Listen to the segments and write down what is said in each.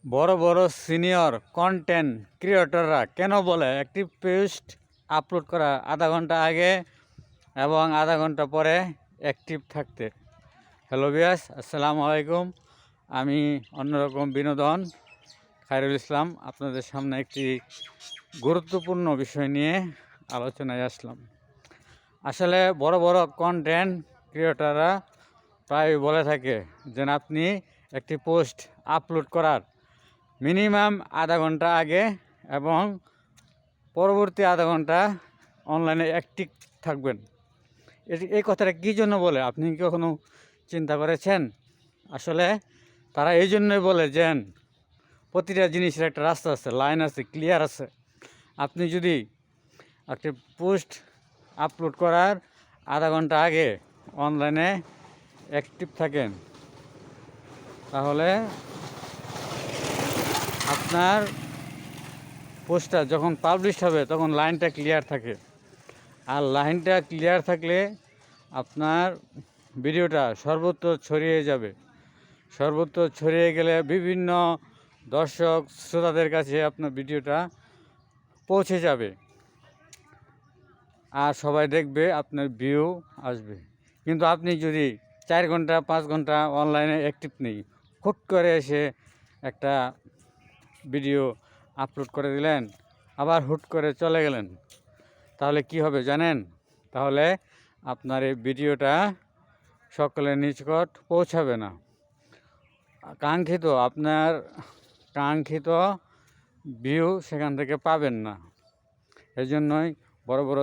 বড় বড় senior content ক্রিয়েটররা কেন বলে একটি পোস্ট আপলোড করা আধা ঘন্টা আগে এবং আধা ঘন্টা পরে অ্যাক্টিভ থাকতে। হ্যালো ভিউয়ার্স, আসসালামু আলাইকুম। আমি অন্যরকম বিনোদন খায়রুল ইসলাম আপনাদের সামনে একটি গুরুত্বপূর্ণ বিষয় নিয়ে আলোচনায় আসলাম। আসলে বড় বড় কন্টেন্ট ক্রিয়েটররা প্রায় বলে থাকে যে আপনি একটি পোস্ট আপলোড করার মিনিমাম আধা ঘন্টা আগে এবং পরবর্তী আধা ঘন্টা অনলাইনে অ্যাক্টিভ থাকবেন। এই কথাটা কী জন্য বলে আপনি কি কখনো চিন্তা করেছেন? আসলে তারা এই জন্যই বলে যে প্রতিটা জিনিসের একটা রাস্তা আছে, লাইন আছে, ক্লিয়ার আছে। আপনি যদি একটি পোস্ট আপলোড করার আধা ঘন্টা আগে অনলাইনে অ্যাক্টিভ থাকেন, তাহলে আপনার পোস্টটা যখন পাবলিশ হবে তখন লাইনটা ক্লিয়ার থাকে। আর লাইনটা ক্লিয়ার থাকলে আপনার ভিডিওটা সর্বত্র ছড়িয়ে যাবে। সর্বত্র ছড়িয়ে গেলে বিভিন্ন দর্শক শ্রোতাদের কাছে আপনার ভিডিওটা পৌঁছে যাবে আর সবাই দেখবে, আপনার ভিউ আসবে। কিন্তু আপনি যদি 4 ঘন্টা 5 ঘন্টা অনলাইনে অ্যাক্টিভ নেই, হুট করে এসে একটা ভিডিও আপলোড করে দিলেন, আবার হুট করে চলে গেলেন, তাহলে কি হবে জানেন? তাহলে আপনার এই ভিডিওটা সকলের নিকট পৌঁছাবে না। আপনার কাঙ্ক্ষিত ভিউ সেখান থেকে পাবেন না। এই জন্যই বড় বড়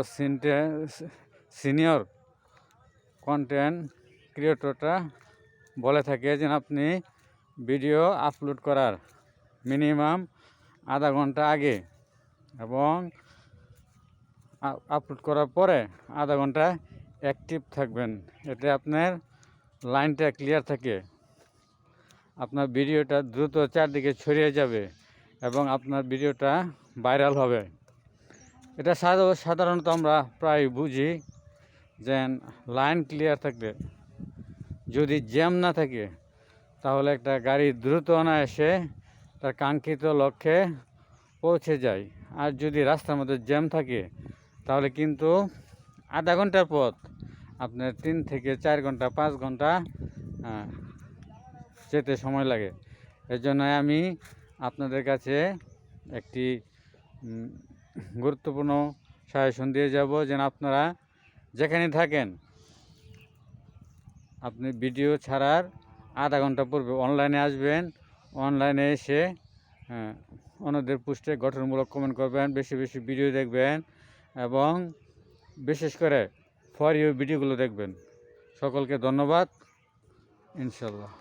সিনিয়র কন্টেন্ট ক্রিয়েটরটা বলে থাকে যে আপনি ভিডিও আপলোড করার মিনিমাম আধা ঘন্টা আগে এবং আপলোড করার পরে আধা ঘন্টা অ্যাক্টিভ থাকবেন। এতে আপনার লাইনটা ক্লিয়ার থাকে, আপনার ভিডিওটা দ্রুত চারদিকে ছড়িয়ে যাবে এবং আপনার ভিডিওটা ভাইরাল হবে। এটা সাধারণত আমরা প্রায় বুঝি যে লাইন ক্লিয়ার থাকলে, যদি জ্যাম না থাকে, তাহলে একটা গাড়ি দ্রুত না এসে তার কাঙ্ক্ষিত লক্ষ্যে পৌঁছে যায়। আর যদি রাস্তার মধ্যে জ্যাম থাকে, তাহলে কিন্তু আধা ঘন্টার পথ আপনার 3 থেকে 4 ঘন্টা 5 ঘন্টা যেতে সময় লাগে। এর জন্য আমি আপনাদের কাছে একটি গুরুত্বপূর্ণ সাজেশন দিয়ে যাব যে আপনারা যেখানে থাকেন, আপনি ভিডিও ছাড়ার আধা ঘন্টা পূর্বে অনলাইনে আসবেন। অনলাইনে এসে অন্যদের পোস্টে গঠনমূলক কমেন্ট করবেন, বেশি বেশি ভিডিও দেখবেন এবং বিশেষ করে ফর ইউ ভিডিওগুলো দেখবেন। সকলকে ধন্যবাদ, ইনশাল্লাহ।